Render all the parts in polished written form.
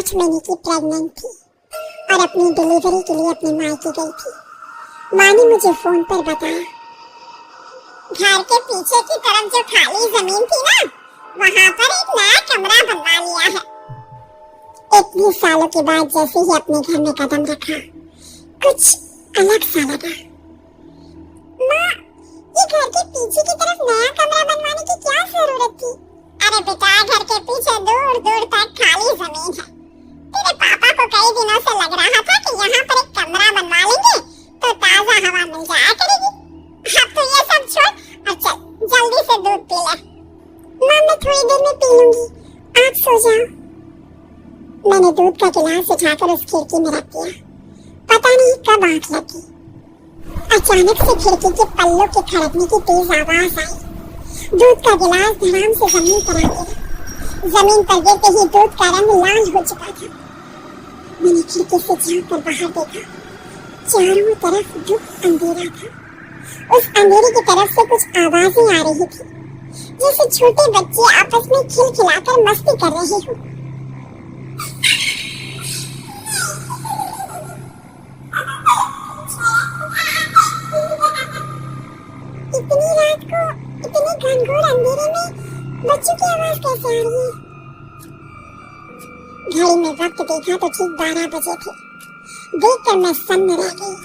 8 महीने की प्रेग्नेंट थी और अपनी डिलीवरी के लिए अपने मायके गई थी। माँ ने मुझे फोन पर बताया, घर के पीछे की तरफ जो खाली जमीन थी ना, वहाँ पर एक नया कमरा बनवा लिया है। इतने सालों के बाद जैसे ही अपने घर में कदम रखा, कुछ अलग सा लगा। माँ, ये घर के पीछे की तरफ नया कमरा बनवाने की क्या जरूरत थी? अरे बेटा, घर के पीछे दूर दूर तक खाली जमीन है। तेरे पापा को कई दिनों से लग रहा था कि यहाँ पर एक कमरा बनवा लेंगे तो ताजा हवा मिल जाया करेगी। अब तो ये सब छोड़ और चल जल्दी से दूध पी ले। माँ, मैं थोड़ी देर में पी लूंगी, आप सो जाओ। मैंने दूध का गिलास उठाकर उस खिड़की में रख दिया। पता नहीं कब आंख लगी, अचानक से खिड़की के पल्लों के खड़कने की तेज आवाज आई। दूध का गिलास धड़ाम से जमीन पर आ गिरा। जमीन पर गिरते ही दूध का रंग लाल हो चुका था। मैंने खिड़की से झांक कर बाहर देखा। चारों तरफ दुख अंधेरा था। उस अंधेरे की तरफ से कुछ आवाजें आ रही थी, जैसे छोटे बच्चे आपस में खिलखिलाकर मस्ती कर रहे हो। इतनी रात को इतने घनघोर अंधेरे में बच्चों की आवाज कैसे आ रही है? घड़ी में वक्त देखा तो ठीक 12 बजे थे। देखकर मैं सन्न रह गई।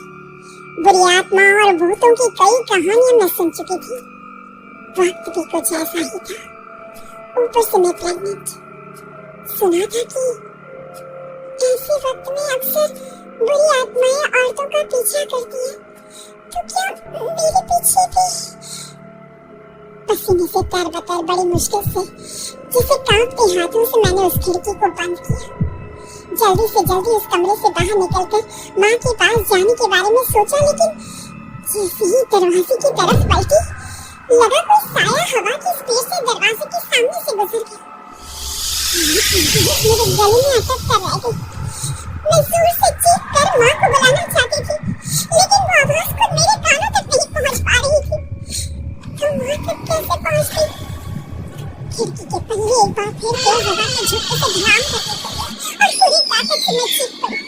बुरी आत्मा और भूतों की कई कहानियां मैं सुन चुकी थी। वक्त भी कुछ ऐसा ही था। ऊपर से मैं प्रेग्नेंट। सुना था कि ऐसे वक्त में अक्सर बुरी आत्माएं औरतों का पीछा करती हैं। तो क्या मेरे पीछे भी? पसीने से तरबतर बड़ी मुश्किल से, जिसे कांपते हाथों से मैंने उस खिड़की को बंद किया। जल्दी से जल्दी उस कमरे से बाहर निकलकर माँ के पास जाने के बारे में सोचा, लेकिन जैसे ही दरवाजे की तरफ पलटी, लगा कोई साया हवा की स्पीड से दरवाजे के सामने से गुजर गया। मेरे गले में अटक कर रह गई। मैं जोर से चीख कर माँ को बुलाना चाहती थी, लेकिन वो आवाज खुद मेरे कानों तक नहीं पहुँच पा रही थी। तो माँ तक कैसे पहुँच गई? खिड़की के पल्ले एक बार फिर तेज हवा के झटके से धड़ाम करके खुले और पूरी ताकत से मैं चीख पड़ी।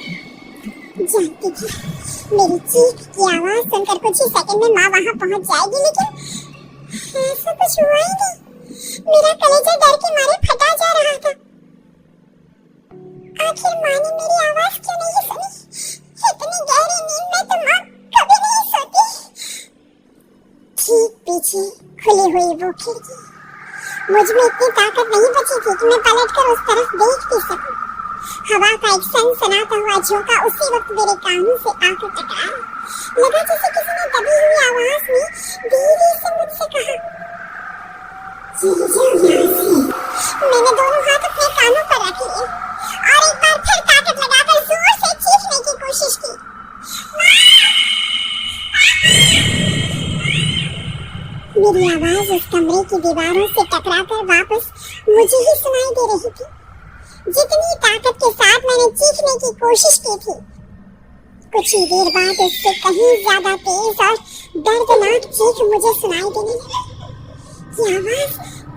जानती थी मेरी चीख की आवाज सुनकर कुछ ही सेकंड में माँ वहाँ पहुँच जाएगी, लेकिन ऐसा कुछ हुआ ही नहीं। मेरा कलेजा डर के मारे फटा जा रहा था। आखिर माँ ने मेरी आवाज क्यों नहीं सुनी? इतनी गहरी नींद में तो माँ कभी नहीं सोती। ठीक पीछे खुली हुई वो खिड़की। मुझ में इतनी ताकत नहीं बची थी कि मैं पलटकर उस तरफ देख भी सकूं। हवा का एक सनसनाता हुआ झोंका उसी वक्त मेरे कानों से आकर टकराया। लगा जैसे किसी ने दबी हुई आवाज में धीरे से मुझसे कहा, मैंने दोनों हाथ अपने कानों पर रख लिए और एक बार फिर ताकत लगाकर जोर से चीखने की कोशिश की। मेरी आवाज उस कमरे की दीवारों से टकराकर वापस मुझे ही सुनाई दे रही थी। जितनी ताकत के साथ मैंने चीखने की कोशिश की थी, कुछ ही देर बाद उससे कहीं ज्यादा तेज और दर्दनाक चीख मुझे सुनाई देने लगी। ये आवाज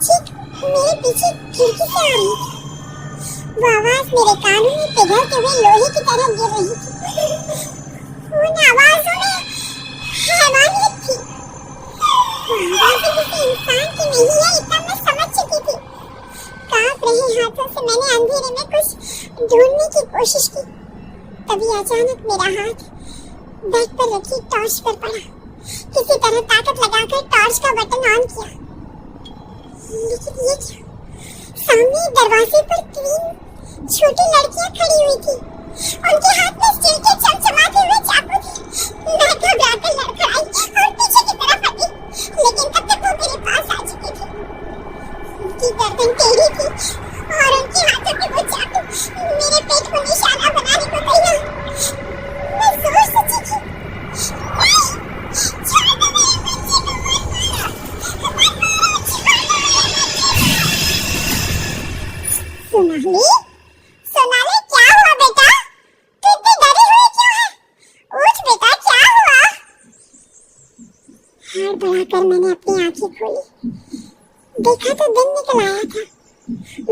ठीक मेरे पीछे खिड़की से आ रही थी। वो आवाज मेरे कानों में पिघलते हुए लोहे की तरह गिर रही थी। उन आवाजों में हैवानियत थी। वो आवाजें किसी इंसान की नहीं है, इतना मैं समझ चुकी थी। कांप रहे हाथों से मैंने अंधेरे में कुछ ढूंढने की कोशिश की। तभी अचानक मेरा हाथ बेड पर रखी टॉर्च पर पड़ा। किसी तरह ताकत लगाकर टॉर्च का बटन ऑन किया। लेकिन ये क्या? सामने दरवाजे पर 3 छोटी लड़कियां खड़ी हुई थी। उनके हाथ में स्टील के चमचमाते हुए चाकू थे। मैं घबराकर लड़खड़ाई और पीछे की तरफ हटी, लेकिन तब तक वो मेरे पास आ चुकी थी। उनकी गर्दन टेढ़ी थी और उनके हाथों के वो चाकू मेरे पेट को निशाना बनाने को तैयार। मैं जोर से चीखी, छोड़ दो मेरे बच्चे को, सोनाली, क्या हुआ बेटा? तू इतनी डरी हुई क्यों है? उठ बेटा, क्या हुआ? हाथ बढ़ाकर मैंने अपनी आंखें खोली। देखा तो दिन निकल आया था।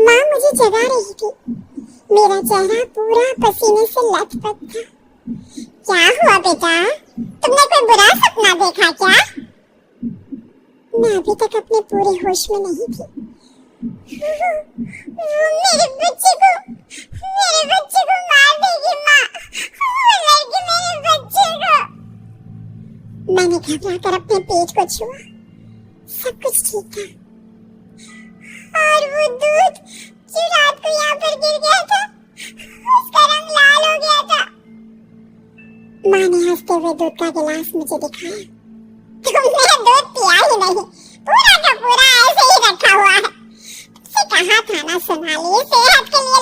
माँ मुझे जगा रही थी। मेरा चेहरा पूरा पसीने से लथपथ था। क्या हुआ बेटा, तुमने कोई बुरा सपना देखा क्या? मैं अभी तक अपने पूरे होश में नहीं थी। मेरे बच्चे को मार देगी माँ, वो लड़की मेरे बच्चे को। मैंने घबरा कर अपने पेट को छुआ, सब कुछ ठीक था। और वो दूध जो रात को यहाँ पर गिर गया था, उसका रंग लाल हो गया था। माँ ने हंसते हुए दूध का गिलास मुझे दिखाया। तुमने दूध पिया ही नहीं, पूरा का पूरा ऐसे ही रखा हुआ है। तुमसे कहा था ना सोनाली, सेहत के लिए